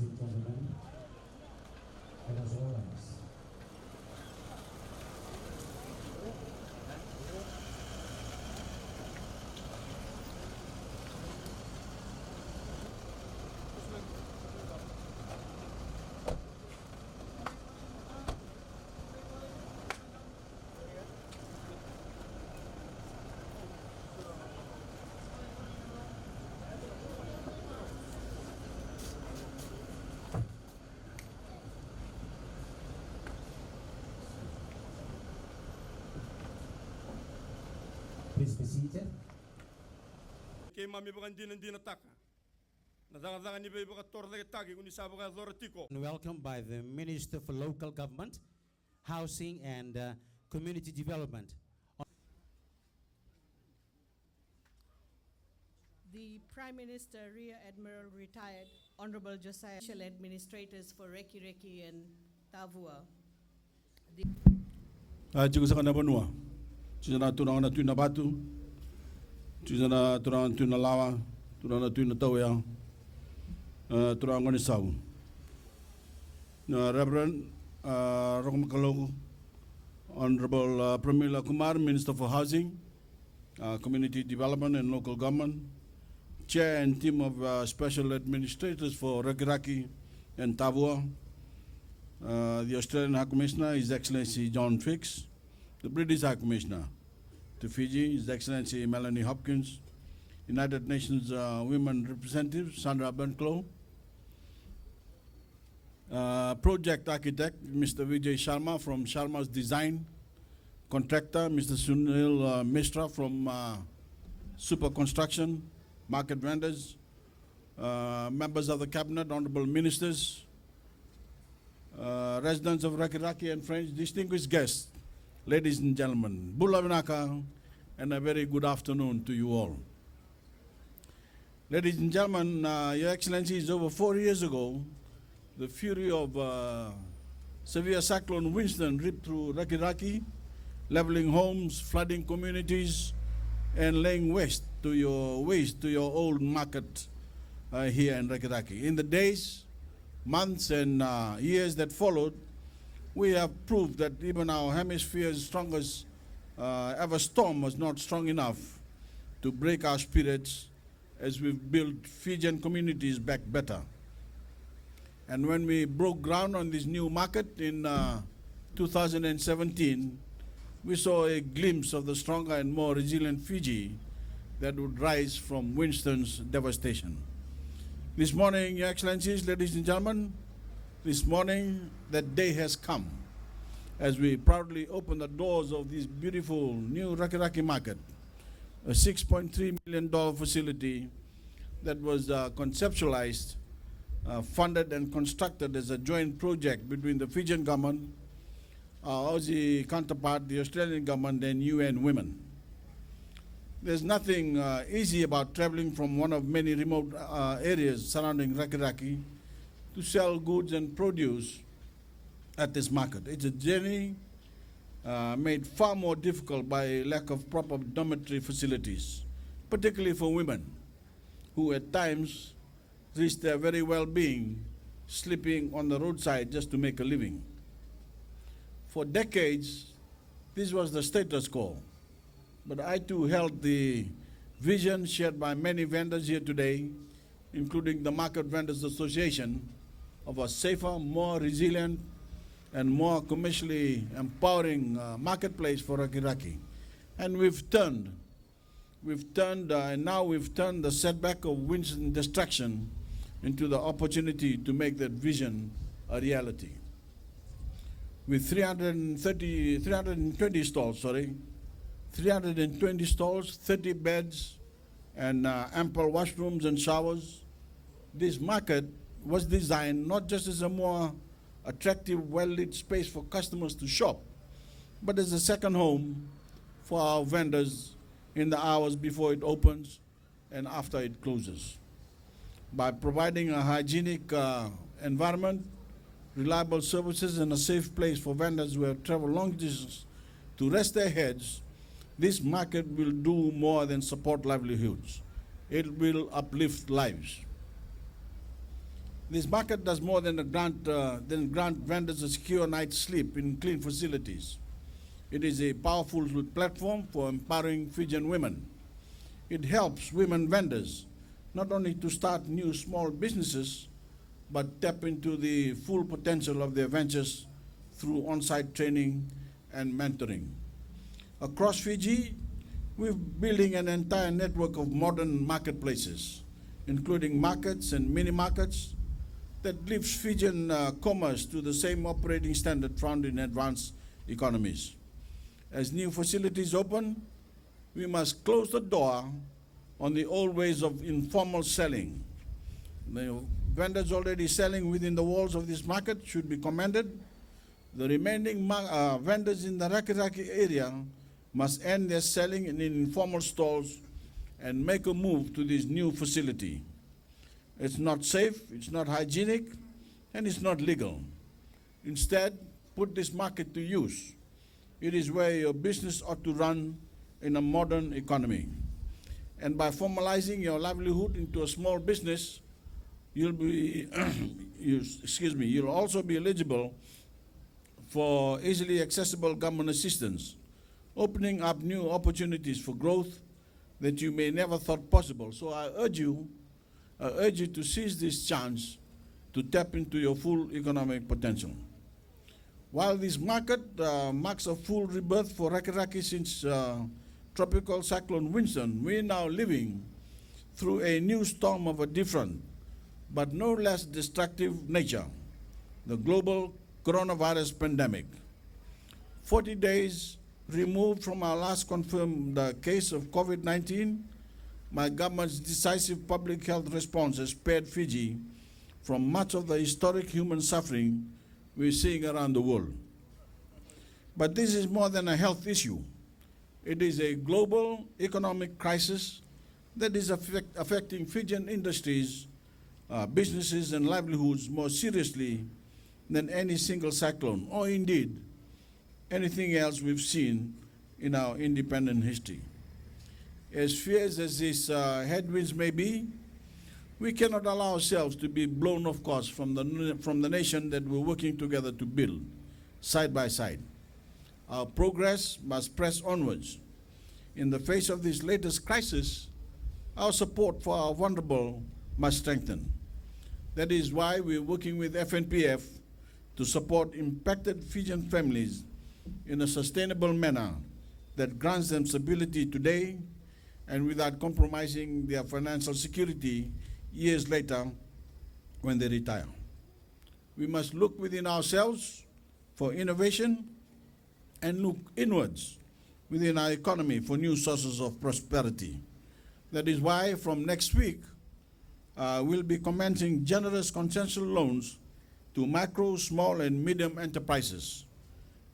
and gentlemen, and as always, please be seated. Kay mami bakan din nataka. Nadangadangan ni ba baka torle tagi kung isa baka Voreqe. Welcomed by the Minister for Local Government, Housing and Community Development. The Prime Minister, Rear Admiral Retired Honorable Josiah, Special Administrators for Rakiraki and Tavua. Juga sa kanabanua. Tusa na tunang na tuina batu. Tusa na tunang tuina lawa. Tunang na tuina tawaya. Tunang ngani sau. Reverend Rokamakalogo, Honorable Pramila Kumar, Minister for Housing, Community Development and Local Government, Chair and team of Special Administrators for Rakiraki and Tavua, the Australian High Commissioner, His Excellency John Fix, the British High Commissioner to Fiji, His Excellency Melanie Hopkins, United Nations Women Representative Sandra Benclow, Project Architect Mr. Vijay Sharma from Sharma's Design, Contractor Mr. Sunil Mishra from Super Construction, Market Vendors, members of the Cabinet, Honorable Ministers, residents of Rakiraki and friends, distinguished guests, ladies and gentlemen, Bula Vinaka, and a very good afternoon to you all. Ladies and gentlemen, Your Excellencies, over 4 years ago, the fury of severe cyclone Winston ripped through Rakiraki, leveling homes, flooding communities, and laying waste to your old market here in Rakiraki. In the days, months, and years that followed, we have proved that even our hemisphere's strongest ever storm was not strong enough to break our spirits as we've built Fijian communities back better. And when we broke ground on this new market in 2017, we saw a glimpse of the stronger and more resilient Fiji that would rise from Winston's devastation. This morning, Your Excellencies, ladies and gentlemen, this morning that day has come as we proudly open the doors of this beautiful new Rakiraki market, a $6.3 million facility that was conceptualized, funded and constructed as a joint project between the Fijian government, our Aussie counterpart, the Australian government, and UN Women. There's nothing easy about traveling from one of many remote areas surrounding Rakiraki to sell goods and produce at this market. It's a journey made far more difficult by lack of proper dormitory facilities, particularly for women, who at times risk their very well-being sleeping on the roadside just to make a living. For decades, this was the status quo. But I too held the vision shared by many vendors here today, including the Market Vendors Association, of a safer, more resilient, and more commercially empowering marketplace for Rakiraki. And and now we've turned the setback of Winston destruction into the opportunity to make that vision a reality. With 320 stalls, 30 beds, and ample washrooms and showers, this market was designed not just as a more attractive, well-lit space for customers to shop, but as a second home for our vendors in the hours before it opens and after it closes. By providing a hygienic environment, reliable services, and a safe place for vendors who have traveled long distances to rest their heads, this market will do more than support livelihoods. It will uplift lives. This market does more than grant vendors a secure night's sleep in clean facilities. It is a powerful platform for empowering Fijian women. It helps women vendors not only to start new small businesses, but tap into the full potential of their ventures through on-site training and mentoring. Across Fiji, we're building an entire network of modern marketplaces, including markets and mini-markets that lifts Fijian commerce to the same operating standard found in advanced economies. As new facilities open, we must close the door on the old ways of informal selling. The vendors already selling within the walls of this market should be commended. The remaining vendors in the Rakiraki area must end their selling in informal stalls and make a move to this new facility. It's not safe, it's not hygienic, and it's not legal. Instead, put this market to use. It is where your business ought to run in a modern economy. And by formalizing your livelihood into a small business, you'll also be eligible for easily accessible government assistance, opening up new opportunities for growth that you may never thought possible. So I urge you to seize this chance to tap into your full economic potential. While this market marks a full rebirth for Rakiraki since tropical cyclone Winston, we're now living through a new storm of a different but no less destructive nature, the global coronavirus pandemic. 40 days removed from our last confirmed case of COVID-19, my government's decisive public health response has spared Fiji from much of the historic human suffering we're seeing around the world. But this is more than a health issue. It is a global economic crisis that is affecting Fijian industries, businesses, and livelihoods more seriously than any single cyclone, or indeed anything else we've seen in our independent history. As fierce as these headwinds may be, we cannot allow ourselves to be blown off course from the nation that we're working together to build, side by side. Our progress must press onwards. In the face of this latest crisis, our support for our vulnerable must strengthen. That is why we're working with FNPF to support impacted Fijian families in a sustainable manner that grants them stability today and without compromising their financial security years later when they retire. We must look within ourselves for innovation and look inwards within our economy for new sources of prosperity. That is why from next week, we'll be commencing generous consensual loans to micro, small, and medium enterprises,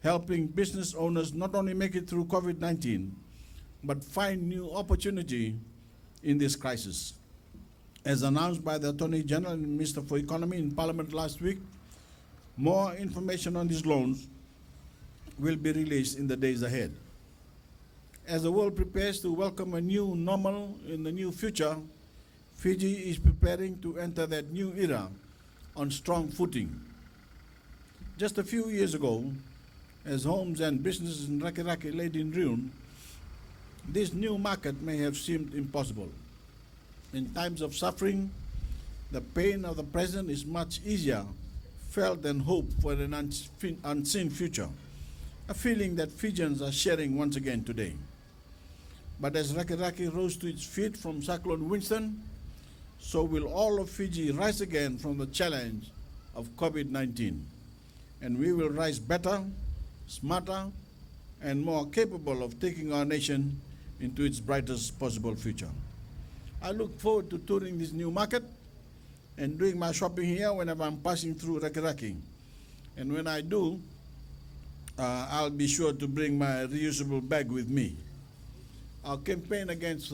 helping business owners not only make it through COVID-19, but find new opportunity in this crisis. As announced by the Attorney General and Minister for Economy in Parliament last week, more information on these loans will be released in the days ahead. As the world prepares to welcome a new normal in the new future, Fiji is preparing to enter that new era on strong footing. Just a few years ago, as homes and businesses in Rakiraki laid in ruin, this new market may have seemed impossible. In times of suffering, the pain of the present is much easier felt than hope for an unseen future, a feeling that Fijians are sharing once again today. But as Rakiraki rose to its feet from Cyclone Winston, so will all of Fiji rise again from the challenge of COVID-19. And we will rise better, smarter, and more capable of taking our nation into its brightest possible future. I look forward to touring this new market and doing my shopping here whenever I'm passing through Rakiraki. And when I do, I'll be sure to bring my reusable bag with me. Our campaign against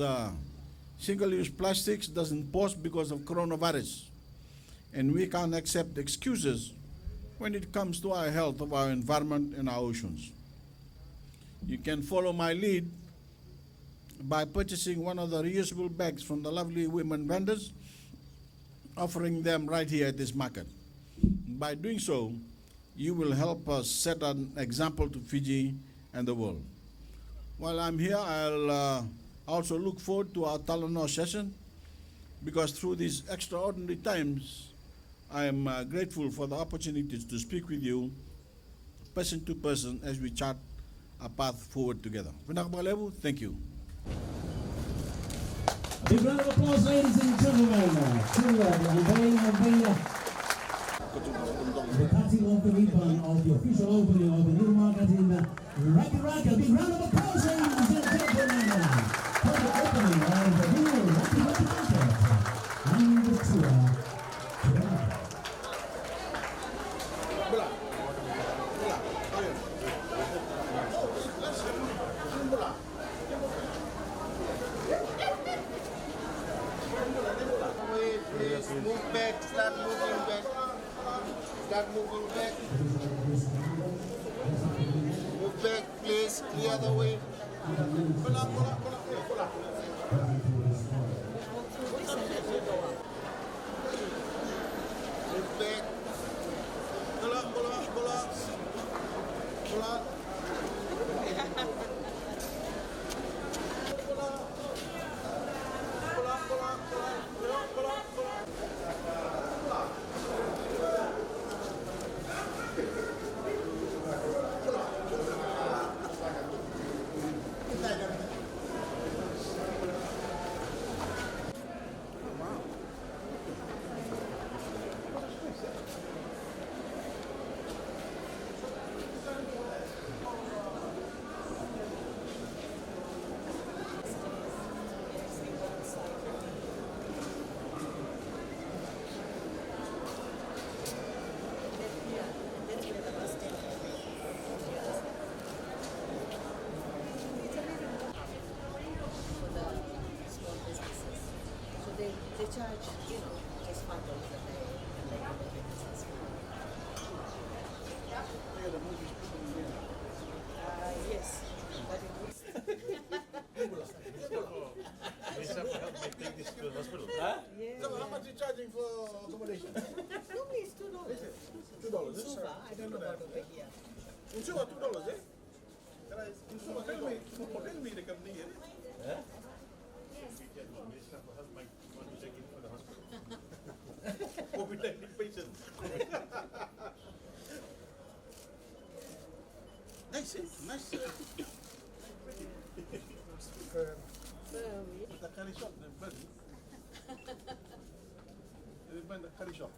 single-use plastics doesn't pause because of coronavirus, and we can't accept excuses when it comes to our health of our environment and our oceans. You can follow my lead by purchasing one of the reusable bags from the lovely women vendors offering them right here at this market. By doing so, you will help us set an example to Fiji and the world. While I'm here, I'll also look forward to our Talanoa session, because through these extraordinary times, I am grateful for the opportunity to speak with you person to person as we chart a path forward together. Thank you. A big round of applause, ladies and gentlemen, to the unveiling of the cutting of the ribbon of the official opening of the new market in Rakiraki. A big round of applause, ladies and gentlemen, for the opening of the new Rakiraki market and the tour to the market. Please move back, start moving back. Start moving back. Move back, please, clear the way. Move back. They charge, just $5 a day, and they have the business. Yes, but it was. So how much are you charging for accommodation? Normally it's $2. $2. Suva, I don't know about over here. In Suva, $2, eh? In Suva, tell me the company here. COVID-19 patients. Nice, eh? Nice. The curry shop, the curry shop.